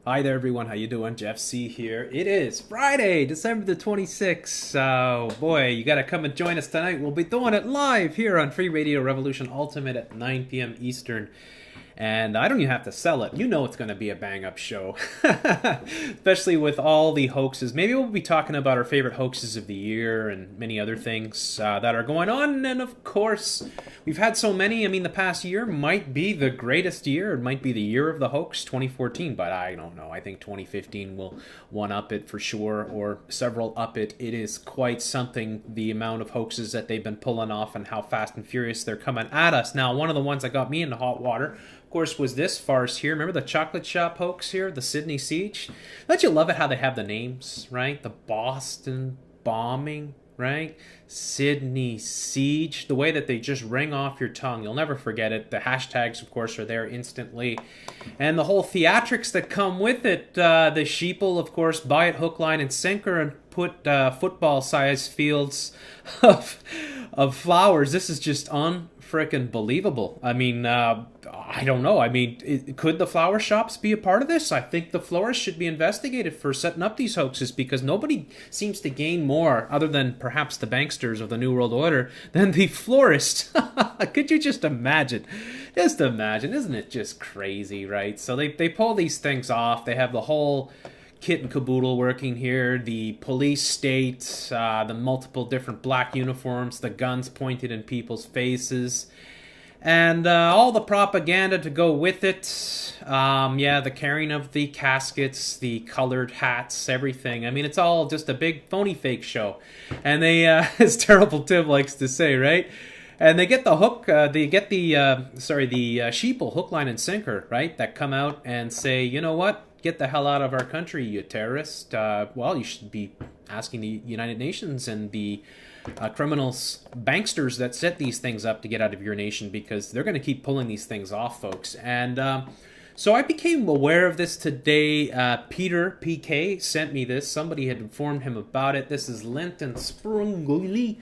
Hi there, everyone. How you doing? Jeff C here. It is Friday, December the 26th. Oh boy, you gotta come and join us tonight. We'll be doing it live here on Free Radio Revolution Ultimate at 9 p.m. Eastern. And I don't even have to sell it. You know it's going to be a bang-up show. Especially with all the hoaxes. Maybe we'll be talking about our favorite hoaxes of the year and many other things that are going on. And of course, we've had so many. I mean, the past year might be the greatest year. It might be the year of the hoax, 2014. But I don't know. I think 2015 will one-up it for sure, or several up it. It is quite something, the amount of hoaxes that they've been pulling off and how fast and furious they're coming at us. Now, one of the ones that got me into hot water, of course, was this farce here. Remember the chocolate shop hoax here, the Sydney Siege? Don't you love it how they have the names, right? The Boston bombing, right? Sydney Siege. The way that they just ring off your tongue. You'll never forget it. The hashtags, of course, are there instantly. And the whole theatrics that come with it. The sheeple, of course, buy it hook, line, and sinker and put football-sized fields of flowers. This is just unfrickin' believable. I mean, I don't know. I mean, could the flower shops be a part of this? I think the florists should be investigated for setting up these hoaxes, because nobody seems to gain more, other than perhaps the banksters of the New World Order, than the florist. Could you just imagine? Just imagine. Isn't it just crazy, right? So they pull these things off. They have the whole kit and caboodle working here, the police state, the multiple different black uniforms, the guns pointed in people's faces, and all the propaganda to go with it. Yeah, the carrying of the caskets, the colored hats, everything. I mean, it's all just a big phony fake show. And they, as Terrible Tim likes to say, right? And they get the hook, they get the sheeple, hook, line, and sinker, right? That come out and say, you know what? Get the hell out of our country, you terrorist. Well, you should be asking the United Nations and the criminals, banksters that set these things up to get out of your nation, because they're going to keep pulling these things off, folks. And so I became aware of this today. Peter, PK, sent me this. Somebody had informed him about it. This is Lindt and Sprungli.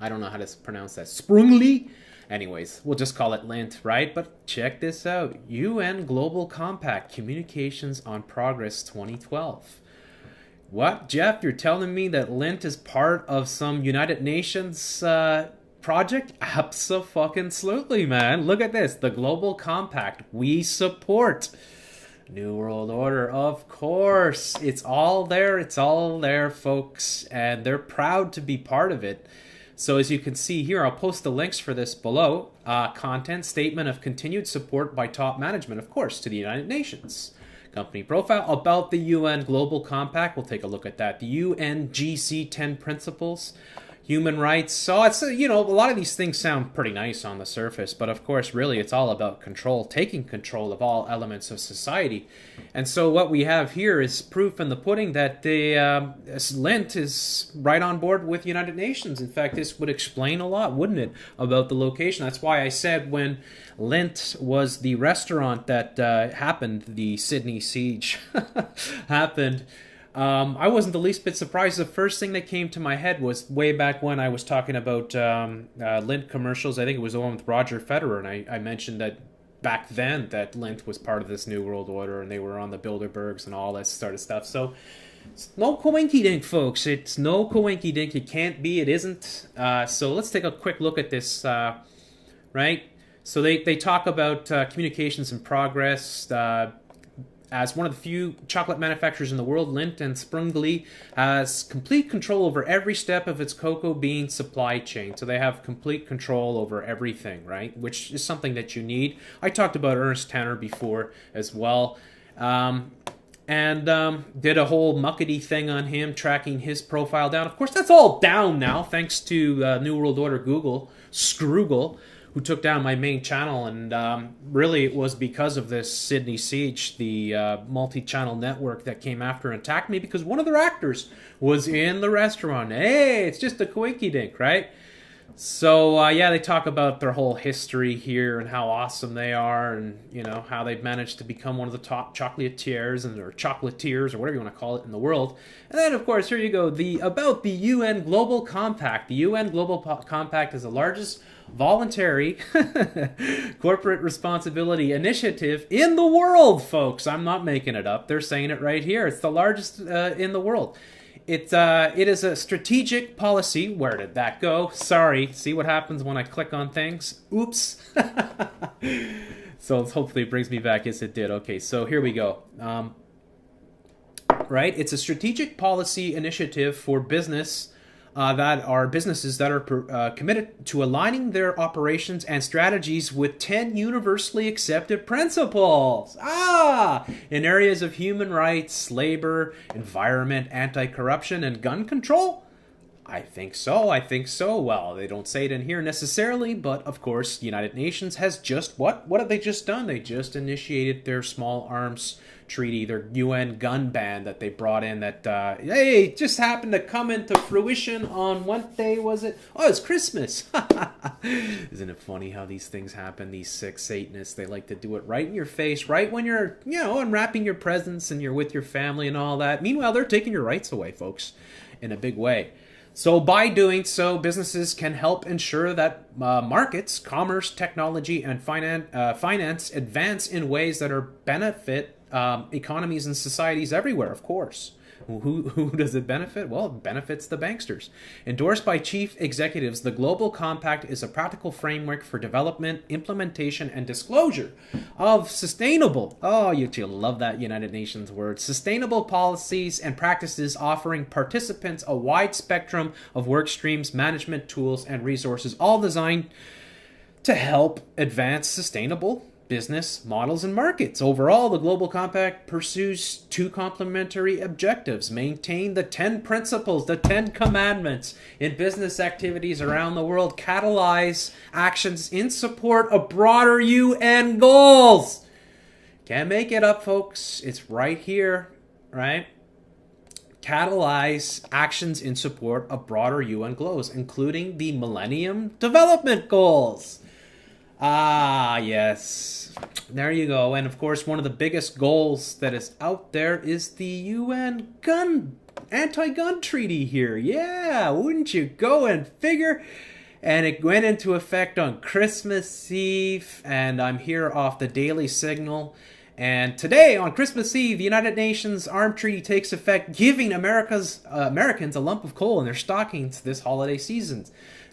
I don't know how to pronounce that. Sprungli. Anyways, we'll just call it Lindt, right? But check this out. UN Global Compact, Communications on Progress 2012. What, Jeff? You're telling me that Lindt is part of some United Nations project? Abso-fucking-slutely, man. Look at this. The Global Compact. We support. New World Order, of course. It's all there. It's all there, folks. And they're proud to be part of it. So as you can see here, I'll post the links for this below. Content, statement of continued support by top management, of course, to the United Nations. Company profile about the UN Global Compact. We'll take a look at that. The UNGC 10 Principles. Human rights. So it's, you know, a lot of these things sound pretty nice on the surface, but of course, really, it's all about control, taking control of all elements of society. And so what we have here is proof in the pudding that the Lindt is right on board with United Nations. In fact, this would explain a lot, wouldn't it, about the location. That's why I said when Lindt was the restaurant that happened, the Sydney Siege happened, I wasn't the least bit surprised. The first thing that came to my head was way back when I was talking about Lindt commercials. I think it was the one with Roger Federer, and I mentioned that back then that Lindt was part of this New World Order, and they were on the Bilderbergs and all that sort of stuff. So it's no coinky-dink, folks. It's no coinky-dink. It can't be. It isn't. So let's take a quick look at this, right? So they talk about communications in progress. As one of the few chocolate manufacturers in the world, Lindt and Sprungli has complete control over every step of its cocoa bean supply chain. So they have complete control over everything, right? Which is something that you need. I talked about Ernst Tanner before as well. And did a whole muckety thing on him, tracking his profile down. Of course, that's all down now, thanks to New World Order Google, Scroogle, who took down my main channel, and really it was because of this Sydney Siege, the multi-channel network that came after and attacked me, because one of their actors was in the restaurant. Hey, it's just a coinky-dink, right? So yeah, they talk about their whole history here and how awesome they are, and you know how they've managed to become one of the top chocolatiers or chocolatiers or whatever you want to call it in the world. And then of course here you go, about the UN Global Compact. The UN Global Compact is the largest voluntary corporate responsibility initiative in the world, folks. I'm not making it up. They're saying it right here. It's the largest in the world. It is a strategic policy. Where did that go? Sorry. See what happens when I click on things? Oops. So hopefully it brings me back. Yes, it did. Okay, so here we go. Right? It's a strategic policy initiative for businesses that are committed to aligning their operations and strategies with 10 universally accepted principles. In areas of human rights, labor, environment, anti-corruption, and gun control? I think so. Well, they don't say it in here necessarily, but of course, the United Nations has just what have they just done? They just initiated their small arms treaty, their UN gun ban that they brought in that, hey, just happened to come into fruition on what day was it? Oh, it's Christmas. Isn't it funny how these things happen? These sick Satanists, they like to do it right in your face, right when you're, unwrapping your presents and you're with your family and all that. Meanwhile, they're taking your rights away, folks, in a big way. So by doing so, businesses can help ensure that markets, commerce, technology, and finance advance in ways that are benefit economies and societies everywhere, of course. Who does it benefit? Well, it benefits the banksters. Endorsed by chief executives, the Global Compact is a practical framework for development, implementation, and disclosure of sustainable, you'll love that United Nations word, sustainable policies and practices, offering participants a wide spectrum of work streams, management tools, and resources, all designed to help advance sustainable business models and markets. Overall, the Global Compact pursues two complementary objectives: maintain the 10 principles, the 10 commandments in business activities around the world, catalyze actions in support of broader UN goals. Can't make it up, folks. It's right here, right? Catalyze actions in support of broader UN goals, including the Millennium Development Goals. Yes. There you go. And of course, one of the biggest goals that is out there is the UN anti-gun treaty here. Yeah, wouldn't you go and figure? And it went into effect on Christmas Eve, and I'm here off the Daily Signal. And today, on Christmas Eve, the United Nations Armed Treaty takes effect, giving Americans a lump of coal in their stockings this holiday season.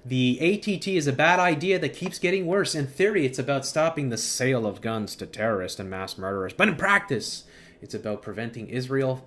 The ATT is a bad idea that keeps getting worse. In theory, it's about stopping the sale of guns to terrorists and mass murderers. But in practice, it's about preventing Israel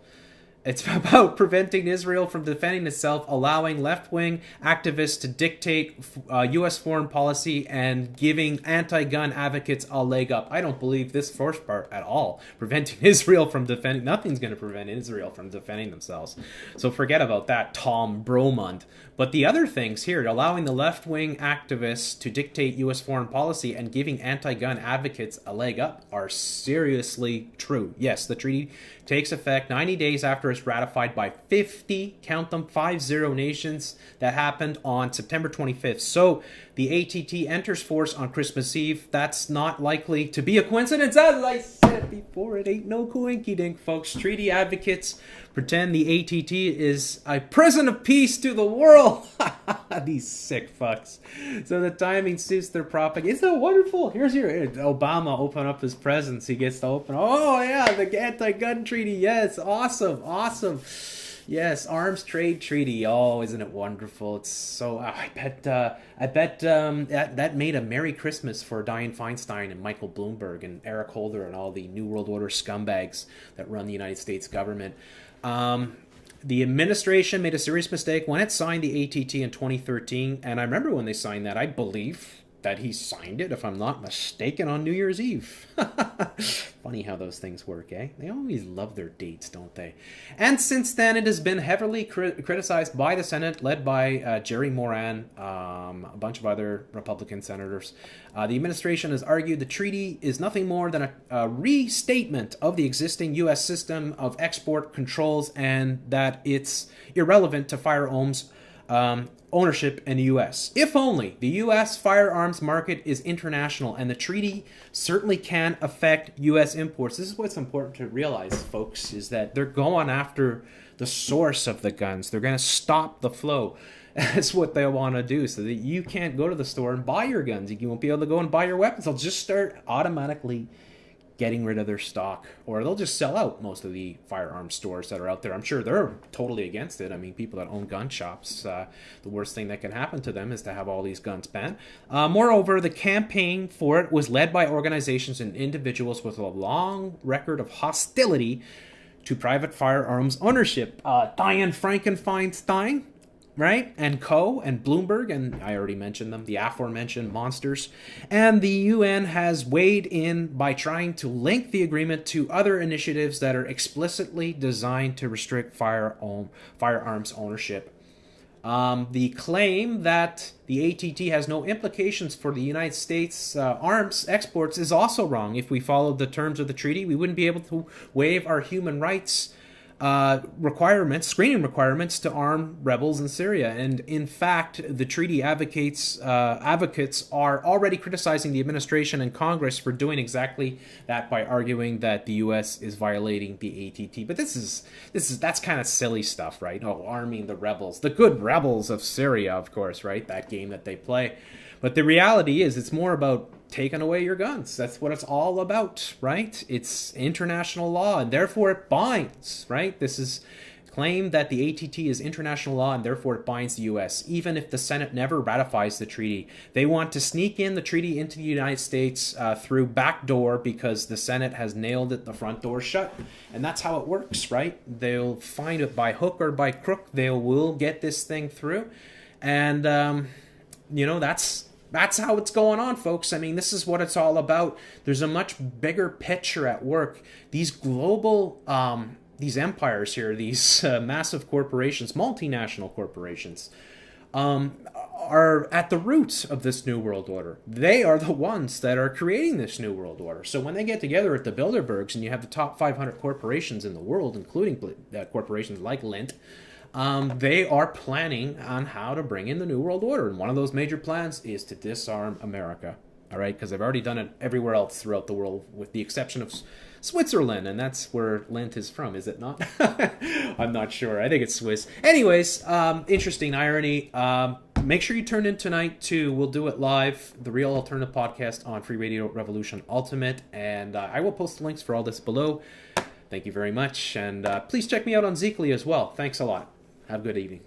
from defending itself, allowing left-wing activists to dictate U.S. foreign policy, and giving anti-gun advocates a leg up. I don't believe this first part at all. Preventing Israel from defending... Nothing's going to prevent Israel from defending themselves. So forget about that, Tom Bromund. But the other things here, allowing the left-wing activists to dictate U.S. foreign policy and giving anti-gun advocates a leg up, are seriously true. Yes, the treaty takes effect 90 days after it's ratified by 50, count them, 50 nations. That happened on September 25th. So the ATT enters force on Christmas Eve. That's not likely to be a coincidence. As I said before, it ain't no coinky-dink, folks. Treaty advocates pretend the ATT is a prison of peace to the world. These sick fucks. So the timing suits their propaganda. Isn't that wonderful? Here's your Obama open up his presents. He gets to open. Oh yeah, the anti-gun treaty. Yes, awesome. Yes, arms trade treaty. Oh, isn't it wonderful? It's so. I bet that made a Merry Christmas for Dianne Feinstein and Michael Bloomberg and Eric Holder and all the New World Order scumbags that run the United States government. The administration made a serious mistake when it signed the ATT in 2013, and I remember when they signed that. I believe that he signed it, if I'm not mistaken, on New Year's Eve. Funny how those things work, eh? They always love their dates, don't they? And since then, it has been heavily criticized by the Senate, led by Jerry Moran, a bunch of other Republican senators. The administration has argued the treaty is nothing more than a restatement of the existing U.S. system of export controls, and that it's irrelevant to firearms ownership in the U.S. If only. The U.S. firearms market is international, and the treaty certainly can affect U.S. imports. This is what's important to realize, folks, is that they're going after the source of the guns. They're going to stop the flow. That's what they want to do, so that you can't go to the store and buy your guns. You won't be able to go and buy your weapons. They'll just start automatically getting rid of their stock, or they'll just sell out most of the firearms stores that are out there. I'm sure they're totally against it. I mean, people that own gun shops, the worst thing that can happen to them is to have all these guns banned. Moreover, the campaign for it was led by organizations and individuals with a long record of hostility to private firearms ownership. Dianne Frankenfeinstein, right, and Co. and Bloomberg, and I already mentioned them, the aforementioned monsters. And the UN has weighed in by trying to link the agreement to other initiatives that are explicitly designed to restrict firearms ownership. The claim that the ATT has no implications for the United States arms exports is also wrong. If we followed the terms of the treaty, we wouldn't be able to waive our human rights screening requirements to arm rebels in Syria. And in fact, the treaty advocates are already criticizing the administration and Congress for doing exactly that by arguing that the U.S. is violating the ATT. But that's kind of silly stuff, right? Oh, arming the rebels, the good rebels of Syria, of course, right? That game that they play. But the reality is, it's more about taking away your guns. That's what it's all about, right? It's international law, and therefore it binds, right? This is claimed that the ATT is international law, and therefore it binds the U.S., even if the Senate never ratifies the treaty. They want to sneak in the treaty into the United States through backdoor, because the Senate has nailed it, the front door shut. And that's how it works, right? They'll find it by hook or by crook. They will get this thing through. And, that's how it's going on, folks. I mean, this is what it's all about. There's a much bigger picture at work. These global, these empires here, these massive corporations, multinational corporations, are at the roots of this New World Order. They are the ones that are creating this New World Order. So when they get together at the Bilderbergs, and you have the top 500 corporations in the world, including corporations like Lindt, they are planning on how to bring in the New World Order. And one of those major plans is to disarm America. All right, because they've already done it everywhere else throughout the world, with the exception of Switzerland, and that's where Lindt is from, is it not? I'm not sure. I think it's Swiss. Anyways, interesting irony. Make sure you turn in tonight to We'll Do It Live, the Real Alternative Podcast on Free Radio Revolution Ultimate, and I will post the links for all this below. Thank you very much, and please check me out on ngli as well. Thanks a lot. Have a good evening.